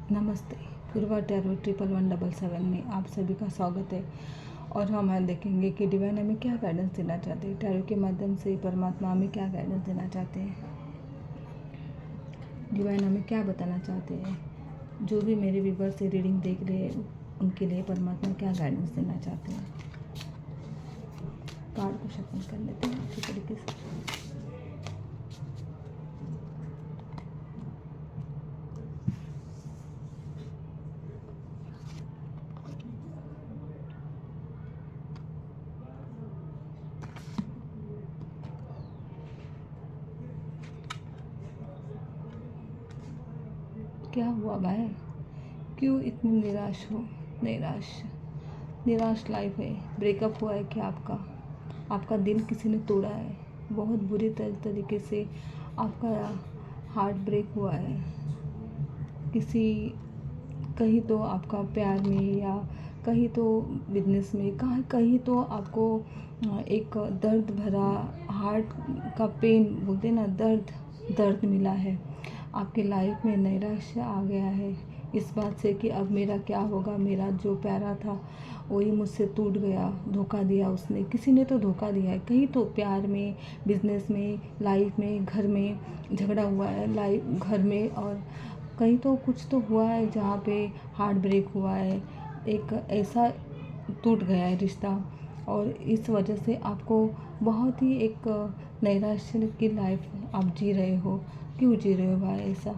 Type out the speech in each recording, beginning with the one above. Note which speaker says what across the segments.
Speaker 1: नमस्ते। पूर्वा टैरो 1177 में आप सभी का स्वागत है। और हम आज देखेंगे कि डिवाइन हमें क्या गाइडेंस देना चाहते हैं। टैरो के माध्यम से परमात्मा हमें क्या गाइडेंस देना चाहते हैं, डिवाइन हमें क्या बताना चाहते हैं। जो भी मेरे व्यूअर्स से रीडिंग देख रहे हैं उनके लिए परमात्मा क्या गाइडेंस देना चाहते हैं। कार्ड को शफल कर लेते हैं अच्छी तरीके से। क्या हुआ भाई, क्यों इतनी निराश हो? निराश लाइफ है। ब्रेकअप हुआ है क्या आपका दिल किसी ने तोड़ा है। बहुत बुरी तरीके से आपका हार्ट ब्रेक हुआ है। कहीं तो आपका प्यार में या कहीं तो बिजनेस में, कहीं तो आपको एक दर्द भरा हार्ट का पेन बोलते ना, दर्द मिला है। आपके लाइफ में नैराश्य आ गया है इस बात से कि अब मेरा क्या होगा। मेरा जो प्यारा था वही मुझसे टूट गया, धोखा दिया उसने, किसी ने तो धोखा दिया है। कहीं तो प्यार में, बिजनेस में, लाइफ में, घर में झगड़ा हुआ है घर में, और कहीं तो कुछ तो हुआ है जहाँ पे हार्ट ब्रेक हुआ है। एक ऐसा टूट गया है रिश्ता, और इस वजह से आपको बहुत ही एक नैराश्य की लाइफ आप जी रहे हो। क्यों जी रहे हो भाई ऐसा?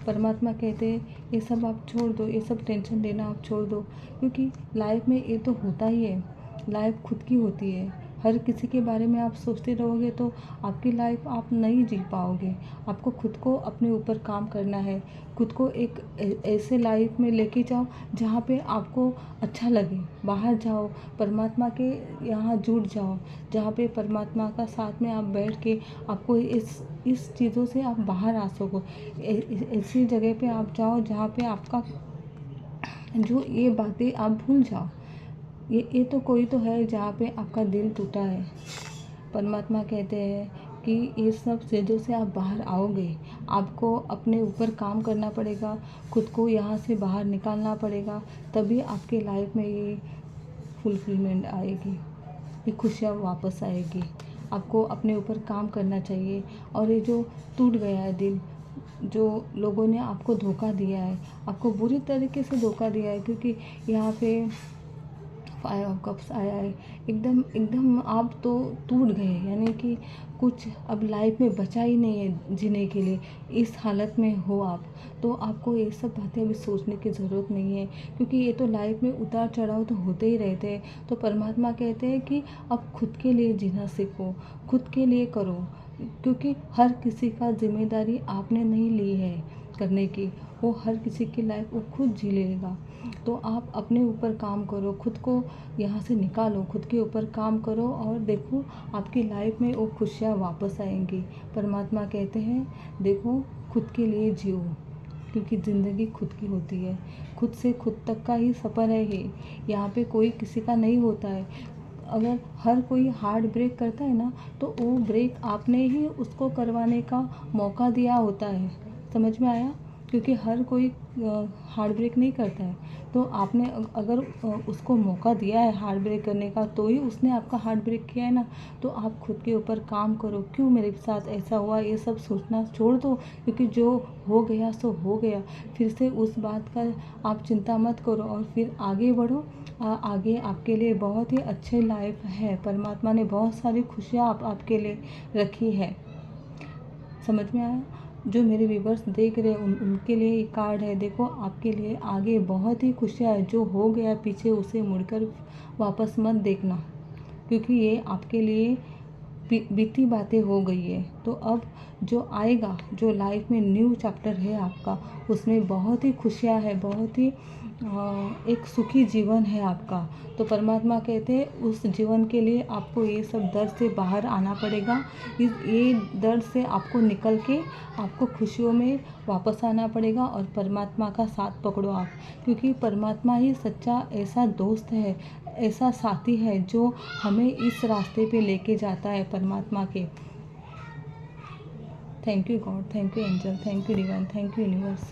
Speaker 1: परमात्मा कहते हैं ये सब आप छोड़ दो, ये सब टेंशन लेना आप छोड़ दो, क्योंकि लाइफ में ये तो होता ही है। लाइफ खुद की होती है। हर किसी के बारे में आप सोचते रहोगे तो आपकी लाइफ आप नहीं जी पाओगे। आपको खुद को अपने ऊपर काम करना है। खुद को एक ऐसे लाइफ में लेके जाओ जहाँ पे आपको अच्छा लगे। बाहर जाओ, परमात्मा के यहाँ जुड़ जाओ, जहाँ पे परमात्मा का साथ में आप बैठ के आपको इस चीज़ों से आप बाहर आ सको। ऐसी जगह पे आप जाओ जहाँ पे आपका जो ये बातें आप भूल जाओ। ये तो कोई तो है जहाँ पे आपका दिल टूटा है। परमात्मा कहते हैं कि ये सब चीज़ों से आप बाहर आओगे। आपको अपने ऊपर काम करना पड़ेगा, खुद को यहाँ से बाहर निकालना पड़ेगा, तभी आपके लाइफ में ये फुलफिलमेंट आएगी, ये खुशियाँ वापस आएगी। आपको अपने ऊपर काम करना चाहिए। और ये जो टूट गया है दिल, जो लोगों ने आपको धोखा दिया है, आपको बुरी तरीके से धोखा दिया है, क्योंकि यहाँ पे फाइव ऑफ कप्स आया है। एकदम आप तो टूट गए, यानी कि कुछ अब लाइफ में बचा ही नहीं है जीने के लिए। इस हालत में हो आप, तो आपको ये सब बातें अभी सोचने की ज़रूरत नहीं है, क्योंकि ये तो लाइफ में उतार चढ़ाव तो होते ही रहते हैं। तो परमात्मा कहते हैं कि अब खुद के लिए जीना सीखो, खुद के लिए करो, क्योंकि हर किसी का जिम्मेदारी आपने नहीं ली है करने की। वो हर किसी की लाइफ वो खुद जी लेगा। तो आप अपने ऊपर काम करो, खुद को यहाँ से निकालो, खुद के ऊपर काम करो, और देखो आपकी लाइफ में वो खुशियाँ वापस आएंगी। परमात्मा कहते हैं देखो खुद के लिए जियो, क्योंकि ज़िंदगी खुद की होती है। खुद से खुद तक का ही सफ़र है ये। यहाँ पे कोई किसी का नहीं होता है। अगर हर कोई हार्ट ब्रेक करता है ना, तो वो ब्रेक आपने ही उसको करवाने का मौका दिया होता है। समझ में आया? क्योंकि हर कोई हार्ट ब्रेक नहीं करता है। तो आपने अगर उसको मौका दिया है हार्ट ब्रेक करने का, तो ही उसने आपका हार्ट ब्रेक किया है ना। तो आप खुद के ऊपर काम करो। क्यों मेरे साथ ऐसा हुआ, ये सब सोचना छोड़ दो, क्योंकि जो हो गया सो हो गया। फिर से उस बात का आप चिंता मत करो, और फिर आगे बढ़ो। आगे आपके लिए बहुत ही अच्छे लाइफ है। परमात्मा ने बहुत सारी खुशियाँ आपके लिए रखी है। समझ में आया? जो मेरे व्यूवर्स देख रहे हैं उनके लिए ये कार्ड है। देखो आपके लिए आगे बहुत ही खुशियाँ है। जो हो गया पीछे उसे मुड़कर वापस मत देखना, क्योंकि ये आपके लिए बीती बातें हो गई है। तो अब जो आएगा, जो लाइफ में न्यू चैप्टर है आपका, उसमें बहुत ही खुशियाँ है, बहुत ही एक सुखी जीवन है आपका। तो परमात्मा कहते हैं उस जीवन के लिए आपको ये सब दर्द से बाहर आना पड़ेगा। ये दर्द से आपको निकल के आपको खुशियों में वापस आना पड़ेगा, और परमात्मा का साथ पकड़ो आप, क्योंकि परमात्मा ही सच्चा ऐसा दोस्त है, ऐसा साथी है जो हमें इस रास्ते पे लेके जाता है परमात्मा के। Thank you God, thank you angel, thank you divine, thank you universe.